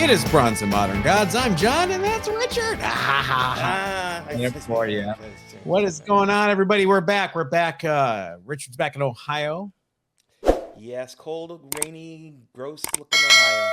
It is Bronze and Modern Gods. I'm John, and that's Richard. For you. What is going on, everybody? We're back. Richard's back in Ohio. Yes, cold, rainy, gross-looking Ohio.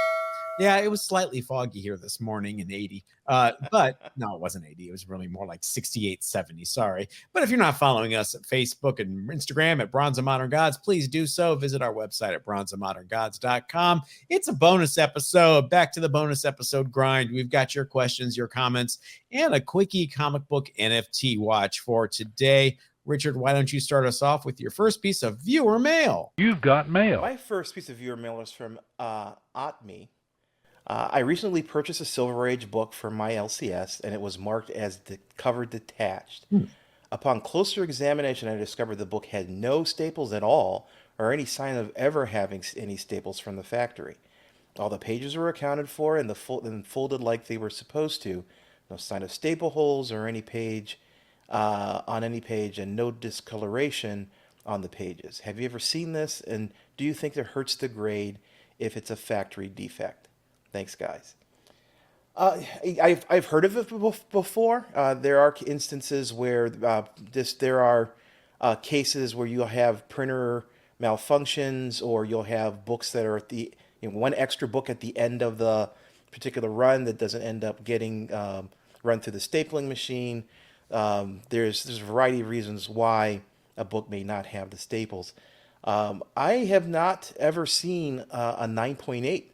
Yeah, it was slightly foggy here this morning and 80. But no, it wasn't 80. It was really more like 68, 70. Sorry. But if you're not following us at Facebook and Instagram at Bronze and Modern Gods, please do so. Visit our website at bronzeandmoderngods.com. It's a bonus episode. Back to the bonus episode grind. We've got your questions, your comments, and a quickie comic book NFT watch for today. Richard, why don't you start us off with your first piece of viewer mail? You've got mail. My first piece of viewer mail is from Otme. I recently purchased a Silver Age book for my LCS, and it was marked as the cover detached. Upon closer examination, I discovered the book had no staples at all, or any sign of ever having any staples from the factory. All the pages were accounted for and folded like they were supposed to. No sign of staple holes or any page on any page, and no discoloration on the pages. Have you ever seen this, and do you think it hurts the grade if it's a factory defect? Thanks, guys. I've heard of it before. There are instances where there are cases where you'll have printer malfunctions, or you'll have books that are at the one extra book at the end of the particular run that doesn't end up getting run through the stapling machine. There's a variety of reasons why a book may not have the staples. I have not ever seen a 9.8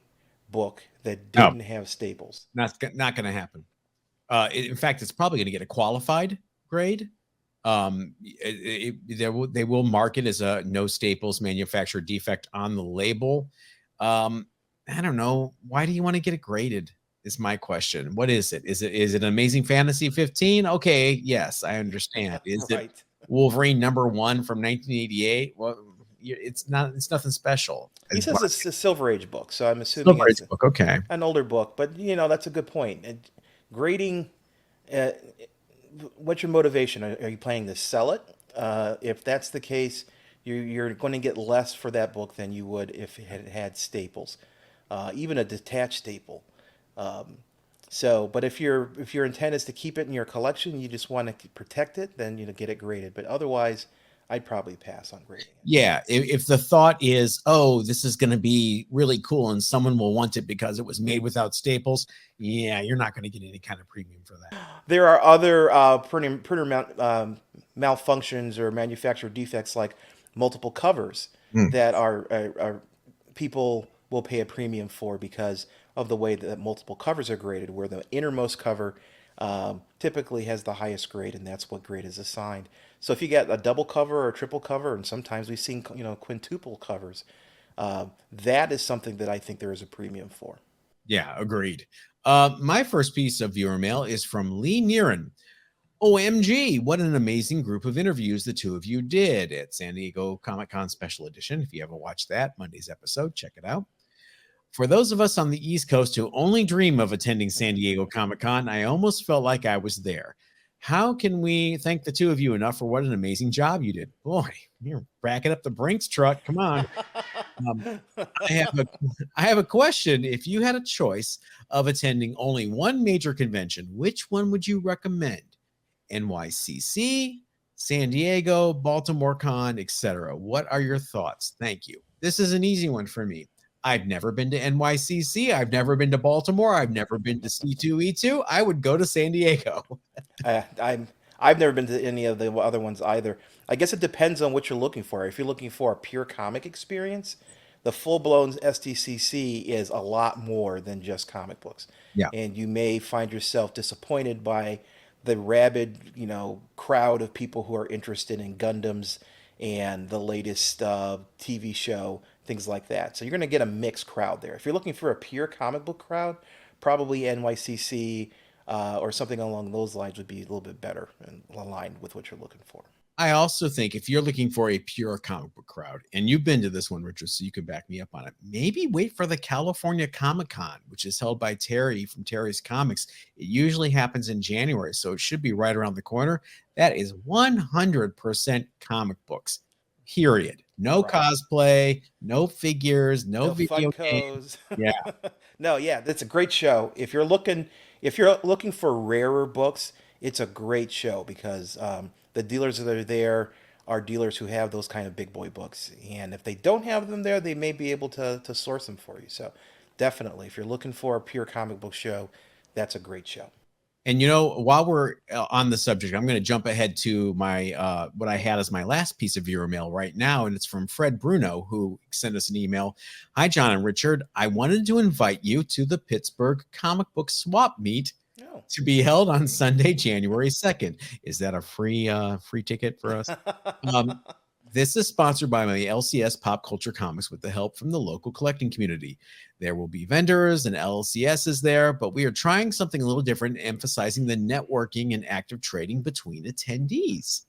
book that didn't have staples. Not going to happen. In fact, it's probably going to get a qualified grade. They will mark it as a no staples manufacturer defect on the label. I don't know. Why do you want to get it graded? Is my question. What is it? Is it Amazing Fantasy 15? Okay, yes, I understand. Is Right. it Wolverine #1 from 1988? Well, it's not. It's nothing special. He says it's a Silver Age book, so I'm assuming Silver it's Age book. Okay, an older book. But that's a good point. Grading. What's your motivation? Are you planning to sell it? If that's the case, you're going to get less for that book than you would if it had staples, even a detached staple. But if your intent is to keep it in your collection, you just want to protect it, then get it graded. But otherwise, I'd probably pass on grading it. Yeah, if the thought is, oh, this is going to be really cool and someone will want it because it was made without staples, yeah, you're not going to get any kind of premium for that. There are other printer malfunctions or manufacturer defects, like multiple covers that are people will pay a premium for because of the way that multiple covers are graded, where the innermost cover typically has the highest grade, and that's what grade is assigned. So if you get a double cover or a triple cover, and sometimes we've seen quintuple covers, that is something that I think there is a premium for. Yeah, agreed. My first piece of viewer mail is from Lee Neeren. OMG, what an amazing group of interviews the two of you did at San Diego Comic-Con Special Edition. If you haven't watched that, Monday's episode, check it out. For those of us on the East Coast who only dream of attending San Diego Comic-Con, I almost felt like I was there. How can we thank the two of you enough for what an amazing job you did? Boy, you're backing up the Brinks truck. Come on. I have a question. If you had a choice of attending only one major convention, which one would you recommend? NYCC, San Diego, Baltimore Con, etc. What are your thoughts? Thank you. This is an easy one for me. I've never been to NYCC. I've never been to Baltimore. I've never been to C2E2. I would go to San Diego. I've never been to any of the other ones either. I guess it depends on what you're looking for. If you're looking for a pure comic experience, the full-blown SDCC is a lot more than just comic books. Yeah. And you may find yourself disappointed by the rabid, crowd of people who are interested in Gundams and the latest TV show, things like that. So you're going to get a mixed crowd there. If you're looking for a pure comic book crowd, probably NYCC or something along those lines would be a little bit better and aligned with what you're looking for. I also think if you're looking for a pure comic book crowd, and you've been to this one, Richard, so you can back me up on it, maybe wait for the California Comic-Con, which is held by Terry from Terry's Comics. It usually happens in January, so it should be right around the corner. That is 100% comic books. period. No Right. cosplay, no figures, no No video games. Funkos. Yeah. No, yeah, that's a great show. If you're looking for rarer books, it's a great show because the dealers that are there are dealers who have those kind of big boy books, and if they don't have them there, they may be able to source them for you. So definitely, if you're looking for a pure comic book show, that's a great show. And while we're on the subject, I'm going to jump ahead to my what I had as my last piece of viewer mail right now, and it's from Fred Bruno, who sent us an email. Hi, John and Richard. I wanted to invite you to the Pittsburgh comic book swap meet Oh. to be held on Sunday, January 2nd. Is that a free ticket for us? Um, this is sponsored by my LCS Pop Culture Comics with the help from the local collecting community. There will be vendors and LCS is there, but we are trying something a little different, emphasizing the networking and active trading between attendees.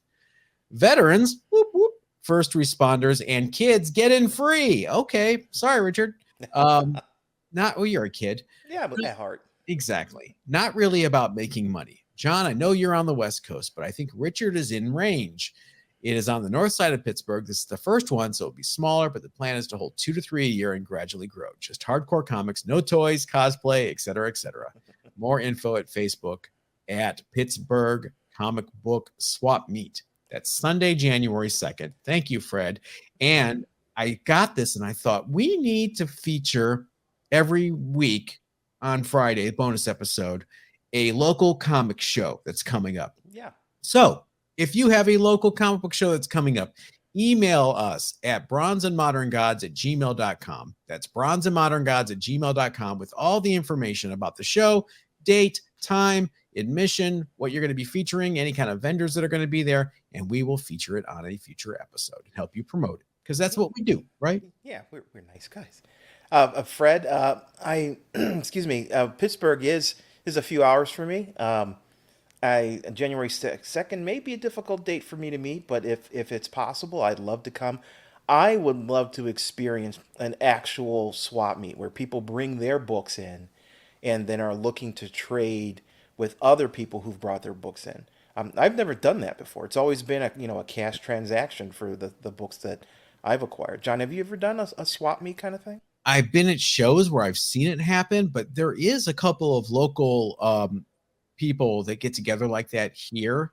Veterans, whoop, whoop, first responders, and kids get in free. Okay, sorry, Richard. You're a kid. Yeah, but at heart. Exactly. Not really about making money. John, I know you're on the West Coast, but I think Richard is in range. It is on the north side of Pittsburgh. This is the first one, so it'll be smaller, but the plan is to hold 2 to 3 a year and gradually grow. Just hardcore comics, no toys, cosplay, etc., etc. More info at Facebook at Pittsburgh Comic Book Swap Meet. That's Sunday, January 2nd. Thank you, Fred. And I got this and I thought we need to feature every week on Friday, bonus episode, a local comic show that's coming up. Yeah. So if you have a local comic book show that's coming up, email us at bronzeandmoderngods@gmail.com. That's bronzeandmoderngods@gmail.com with all the information about the show, date, time, admission, what you're going to be featuring, any kind of vendors that are going to be there, and we will feature it on a future episode and help you promote it because that's what we do, right? Yeah, we're nice guys. Fred, excuse me. Pittsburgh is a few hours for me. January 2nd may be a difficult date for me to meet, but if it's possible, I'd love to come. I would love to experience an actual swap meet where people bring their books in and then are looking to trade with other people who've brought their books in. I've never done that before. It's always been a cash transaction for the books that I've acquired. John, have you ever done a swap meet kind of thing? I've been at shows where I've seen it happen, but there is a couple of local people that get together like that here.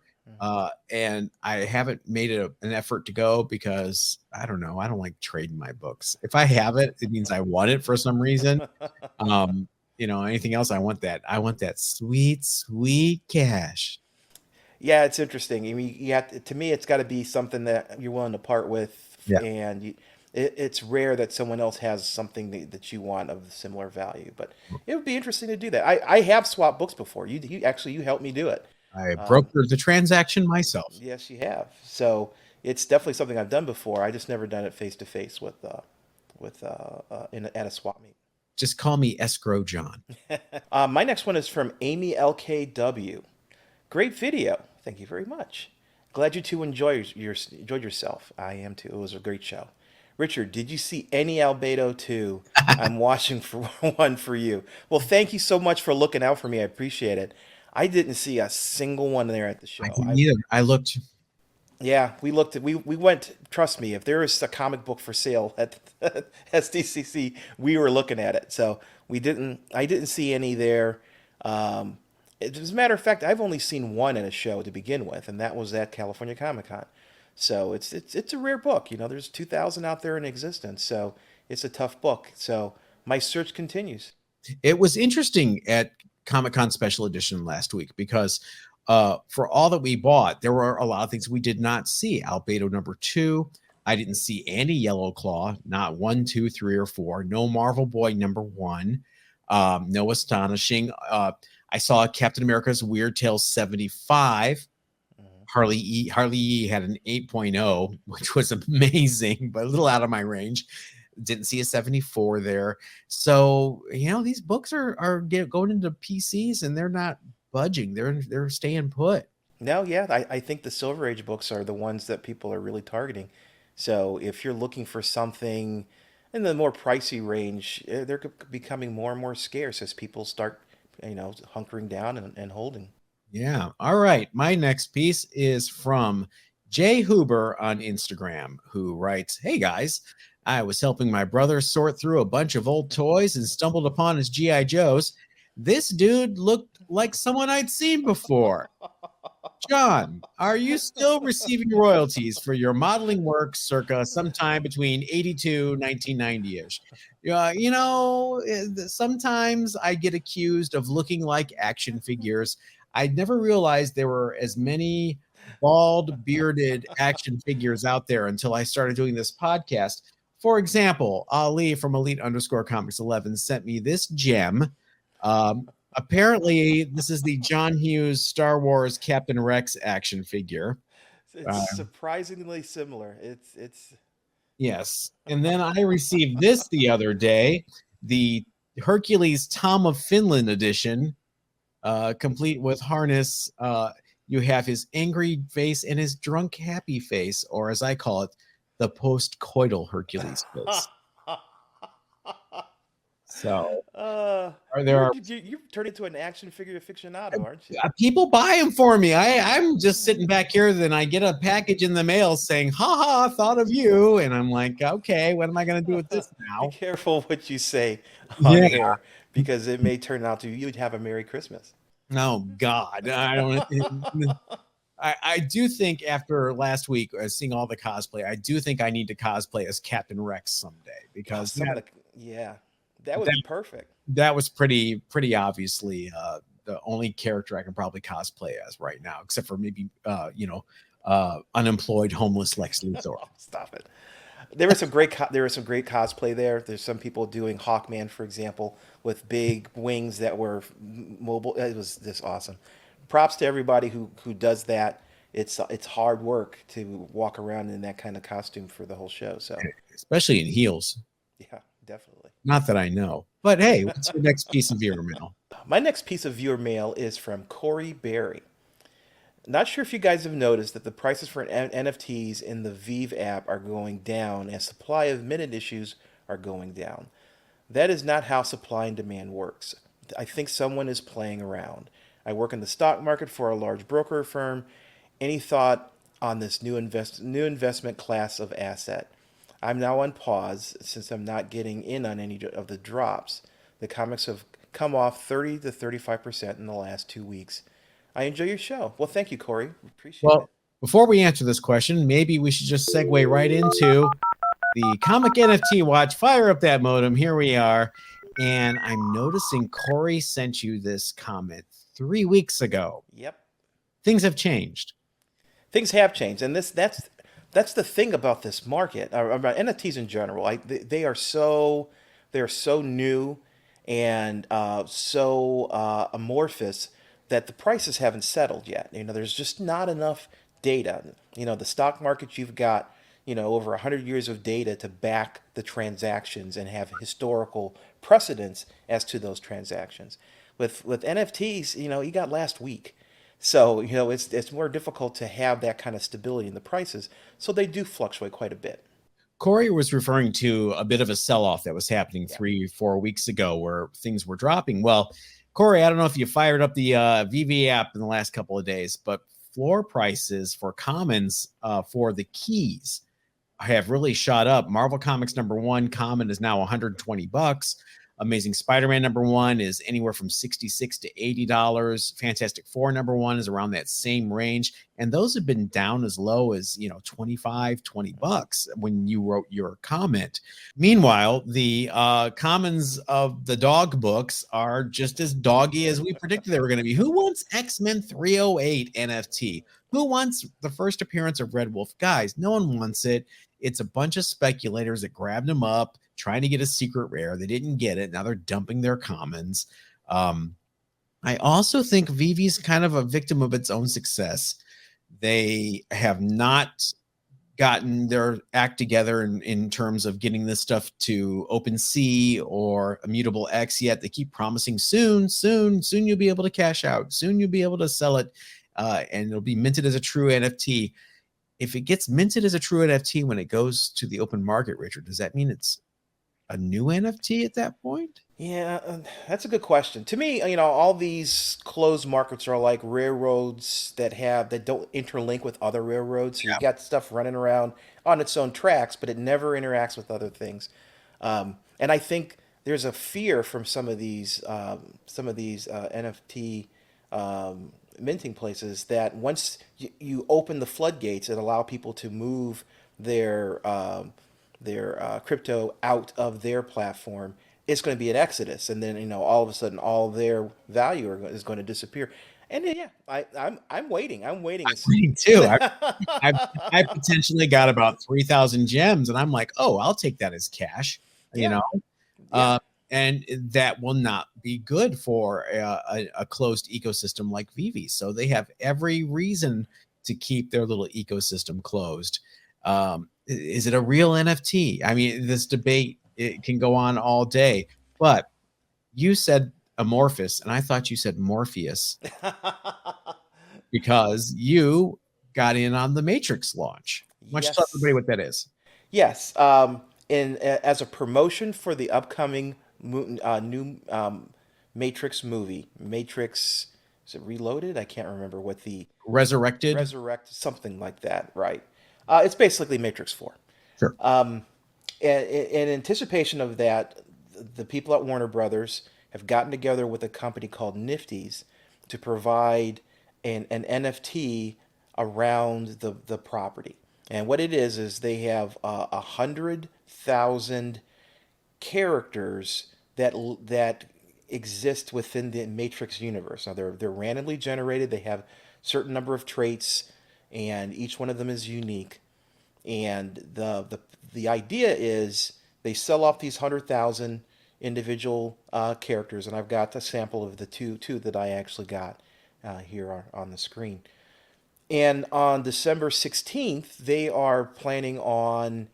And I haven't made it an effort to go because I don't know. I don't like trading my books. If I have it, it means I want it for some reason. Anything else, I want that. I want that sweet, sweet cash. Yeah, it's interesting. I mean, to me, it's got to be something that you're willing to part with, Yeah. and it's rare that someone else has something that you want of similar value. But it would be interesting to do that. I have swapped books before. You helped me do it. I brokered the transaction myself. Yes, you have. So it's definitely something I've done before. I just never done it face to face at a swap meet. Just call me Escrow John. My next one is from Amy LKW. Great video. Thank you very much. Glad you two enjoyed yourself. I am too. It was a great show. Richard, did you see any Albedo 2? I'm watching for one for you. Well, thank you so much for looking out for me. I appreciate it. I didn't see a single one there at the show. I didn't either. I looked. Yeah, we looked at we went. Trust me, if there is a comic book for sale at SDCC, we were looking at it. So I didn't see any there. As a matter of fact, I've only seen one at a show to begin with, and that was at California Comic Con. So it's a rare book. There's 2,000 out there in existence, so it's a tough book. So my search continues. It was interesting at Comic-Con Special Edition last week because for all that we bought, there were a lot of things we did not see. Albedo number 2. I didn't see any Yellow Claw, not 1, 2, 3, or 4. No Marvel Boy number 1. No Astonishing. I saw Captain America's Weird Tales 75. Harley E had an 8.0, which was amazing, but a little out of my range. Didn't see a 74 there. So, these books are going into PCs and they're not budging. They're staying put. No, yeah, I think the Silver Age books are the ones that people are really targeting. So if you're looking for something in the more pricey range, they're becoming more and more scarce as people start, hunkering down and holding. Yeah. All right. My next piece is from Jay Huber on Instagram, who writes, "Hey guys, I was helping my brother sort through a bunch of old toys and stumbled upon his G.I. Joes. This dude looked like someone I'd seen before. John, are you still receiving royalties for your modeling work circa sometime between 82, 1990-ish? Sometimes I get accused of looking like action figures. I never realized there were as many bald, bearded action figures out there until I started doing this podcast. For example, Ali from Elite_Comics11 sent me this gem. Apparently, this is the John Hughes Star Wars Captain Rex action figure. It's surprisingly similar. It's Yes. And then I received this the other day, the Hercules Tom of Finland edition, complete with harness. You have his angry face and his drunk happy face, or as I call it, the post-coital Hercules face. So you turned into an action figure aficionado, aren't you? People buy them for me. I'm just sitting back here, then I get a package in the mail saying, "Ha thought of you," and I'm like, "Okay, what am I going to do with this now?" Be careful what you say on air, because it may turn out to you'd have a Merry Christmas. Oh God, I don't. I do think after last week, seeing all the cosplay, I do think I need to cosplay as Captain Rex someday, because that would be perfect. That was pretty obviously the only character I can probably cosplay as right now, except for maybe unemployed homeless Lex Luthor. Stop it. There was some great cosplay there. There's some people doing Hawkman, for example, with big wings that were mobile. It was just awesome. Props to everybody who does that. It's hard work to walk around in that kind of costume for the whole show. So especially in heels. Yeah, definitely. Not that I know. But hey, what's your next piece of viewer mail? My next piece of viewer mail is from Corey Berry. Not sure if you guys have noticed that the prices for NFTs in the Veve app are going down as supply of minted issues are going down. That is not how supply and demand works. I think someone is playing around. I work in the stock market for a large broker firm. Any thought on this new investment class of asset? I'm now on pause since I'm not getting in on any of the drops. The comics have come off 30 to 35% in the last 2 weeks. I enjoy your show. Well, thank you, Corey. Appreciate it. Before we answer this question, maybe we should just segue right into the Comic NFT Watch. Fire up that modem. Here we are. And I'm noticing Corey sent you this comment 3 weeks ago. Yep. Things have changed. And that's the thing about this market, about NFTs in general. They are so new and so amorphous that the prices haven't settled yet. There's just not enough data. The stock market, you've got over 100 years of data to back the transactions and have historical precedents as to those transactions. With NFTs, you got last week. So, it's more difficult to have that kind of stability in the prices. So they do fluctuate quite a bit. Corey was referring to a bit of a sell-off that was happening 3-4 weeks ago where things were dropping. Well, Corey, I don't know if you fired up the Veve app in the last couple of days, but floor prices for commons for the keys have really shot up. Marvel Comics #1 common is now $120. Amazing Spider-Man #1 is anywhere from $66 to $80. Fantastic Four #1 is around that same range. And those have been down as low as, $25, $20 when you wrote your comment. Meanwhile, the commons of the dog books are just as doggy as we predicted they were going to be. Who wants X-Men 308 NFT? Who wants the first appearance of Red Wolf? Guys, no one wants it. It's a bunch of speculators that grabbed them up, trying to get a secret rare. They didn't get it. Now they're dumping their commons. I also think Vive's kind of a victim of its own success. They have not gotten their act together in terms of getting this stuff to OpenSea or Immutable X yet. They keep promising soon you'll be able to cash out. Soon you'll be able to sell it, and it'll be minted as a true NFT. If it gets minted as a true NFT when it goes to the open market, Richard, does that mean it's a new NFT at that point? Yeah, that's a good question. To me, all these closed markets are like railroads that don't interlink with other railroads. So you got stuff running around on its own tracks, but it never interacts with other things. And I think there's a fear from some of these NFT minting places that once you open the floodgates and allow people to move their crypto out of their platform, it's going to be an exodus, and then all of a sudden all their value is going to disappear. And then, yeah, I'm waiting. I'm waiting to see. Me too. I I potentially got about 3,000 gems, and I'm like, oh, I'll take that as cash, you Yeah, know. yeah. And that will not be good for a closed ecosystem like Vivi. So they have every reason to keep their little ecosystem closed. Is it a real NFT? I mean, this debate, it can go on all day. But you said amorphous, and I thought you said Morpheus because you got in on the Matrix launch. Why don't you tell Yes. everybody what that is? Yes. As a promotion for the upcoming new Matrix movie, Matrix, is it Reloaded? I can't remember what the Resurrected? Resurrect, something like that, right? It's basically Matrix 4. Sure. In anticipation of that, the people at Warner Brothers have gotten together with a company called NFTs to provide an NFT around the property. And what it is they have 100,000 characters that exist within the Matrix universe. Now they're randomly generated. They have certain number of traits, and each one of them is unique. And the idea is they sell off these 100,000 individual characters, and I've got a sample of the two that I actually got here on the screen. And on December 16th, they are planning on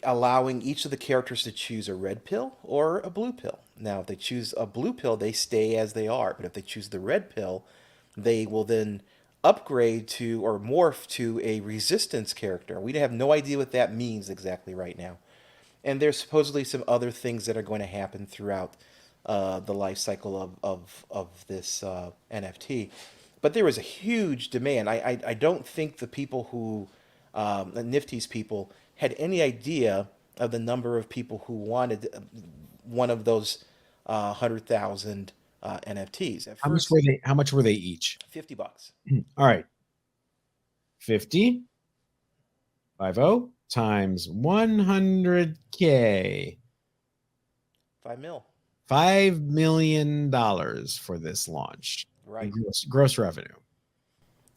allowing each of the characters to choose a red pill or a blue pill. Now, if they choose a blue pill, they stay as they are. But if they choose the red pill, they will then upgrade to or morph to a resistance character. We have no idea what that means exactly right now. And there's supposedly some other things that are going to happen throughout the life cycle of this NFT. But there was a huge demand. I don't think the people who, the Nifty's people, had any idea of the number of people who wanted one of those 100,000 NFTs. At How much first, were they? How much were they each? $50. All right. 50 times 100K. 5 mil. $5 million for this launch. Right. Gross revenue.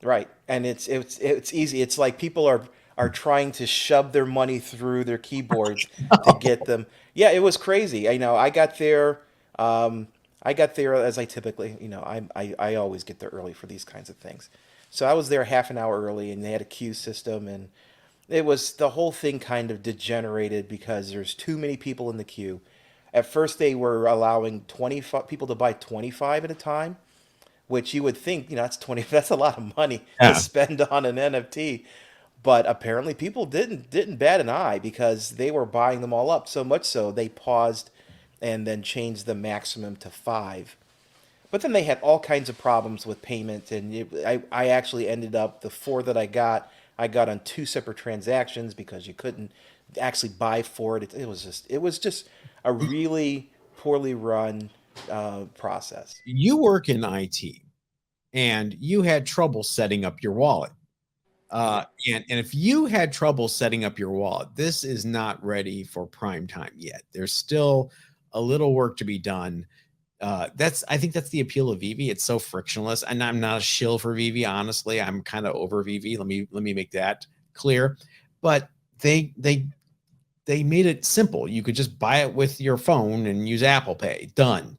Right. And it's easy. It's like people are trying to shove their money through their keyboards to get them. Yeah, it was crazy. I got there. I got there as I typically, I always get there early for these kinds of things. So I was there half an hour early, and they had a queue system, and the whole thing kind of degenerated because there's too many people in the queue. At first, they were allowing 25 people to buy 25 at a time, which you would think, that's 20, that's a lot of money to Yeah. spend on an NFT. But apparently people didn't bat an eye because they were buying them all up, so much so they paused and then changed the maximum to 5. But then they had all kinds of problems with payment, and I actually ended up, the 4 that I got on 2 separate transactions because you couldn't actually buy for it. It was just a really poorly run process. You work in IT and you had trouble setting up your wallet. Yeah. And if you had trouble setting up your wallet, this is not ready for prime time yet. There's still a little work to be done. I think that's the appeal of Vivi. It's so frictionless, and I'm not a shill for Vivi. Honestly, I'm kind of over Vivi. Let me make that clear. But they made it simple. You could just buy it with your phone and use Apple Pay. Done.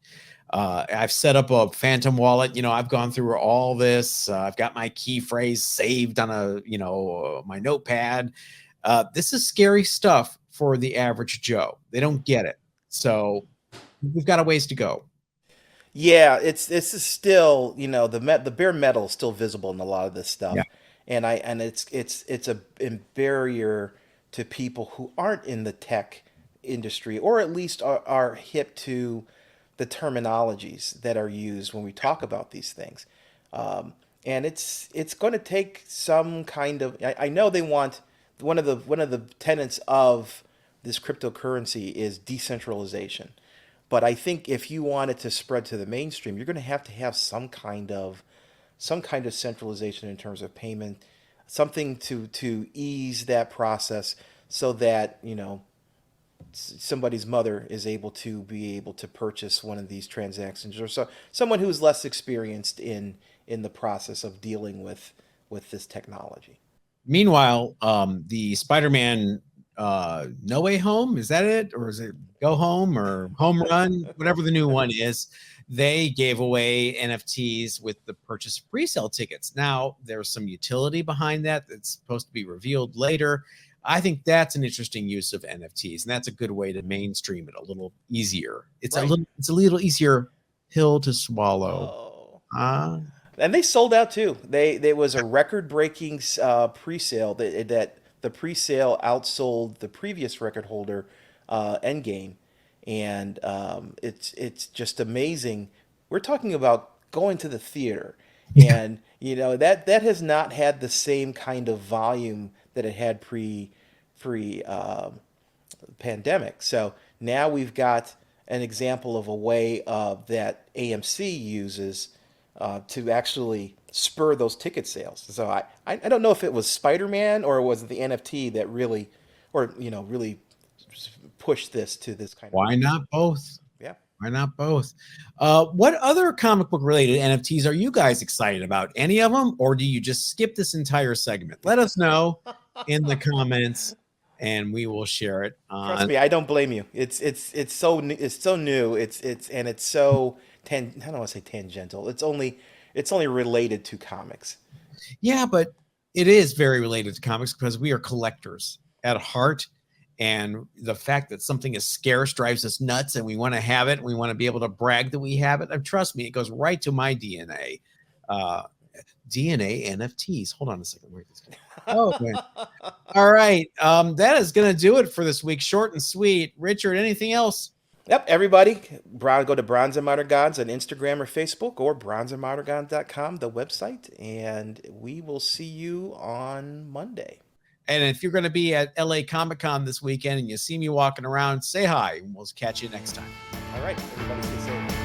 I've set up a Phantom wallet. I've gone through all this. I've got my key phrase saved on my notepad. This is scary stuff for the average Joe. They don't get it. So we've got a ways to go. Yeah, this is still, the bare metal is still visible in a lot of this Yeah. stuff. And it's a barrier to people who aren't in the tech industry, or at least are hip to the terminologies that are used when we talk about these things. And it's going to take some kind of. I know they want one of the tenets of this cryptocurrency is decentralization, but I think if you want it to spread to the mainstream, you're going to have some kind of centralization in terms of payment, something to ease that process, so that somebody's mother is able to purchase one of these transactions, or someone who's less experienced in the process of dealing with this technology. Meanwhile, the Spider-Man No Way Home, is that it? Or is it Go Home or Home Run? Whatever the new one is, they gave away NFTs with the purchase of pre-sale tickets. Now, there's some utility behind that that's supposed to be revealed later. I think that's an interesting use of NFTs, and that's a good way to mainstream it a little easier. It's Right. a little easier pill to swallow. Oh. And they sold out too. There was a record-breaking pre-sale that the pre-sale outsold the previous record holder, Endgame, and it's just amazing. We're talking about going to the theater, Yeah. and that has not had the same kind of volume that it had pre pandemic. So now we've got an example of a way that AMC uses to actually spur those ticket sales. So I don't know if it was Spider-Man or was it the NFT that really, or really pushed this to this kind of. Why not both? Yeah. Why not both? What other comic book related NFTs are you guys excited about? Any of them, or do you just skip this entire segment? Let us know in the comments, and we will share it Trust on. me, I don't blame you. It's so it's so new. It's so I don't want to say tangential. It's only related to comics. Yeah, but it is very related to comics because we are collectors at heart. And the fact that something is scarce drives us nuts, and we want to have it. We want to be able to brag that we have it. And trust me, it goes right to my DNA. DNA NFTs. Hold on a second. Where this go? Oh, man. All right. That is going to do it for this week. Short and sweet. Richard, anything else? Yep, everybody, go to Bronze and Modern Gods on Instagram or Facebook, or bronzeandmoderngods.com, the website, and we will see you on Monday. And if you're going to be at LA Comic Con this weekend and you see me walking around, say hi. We'll catch you next time. All right, everybody stay safe.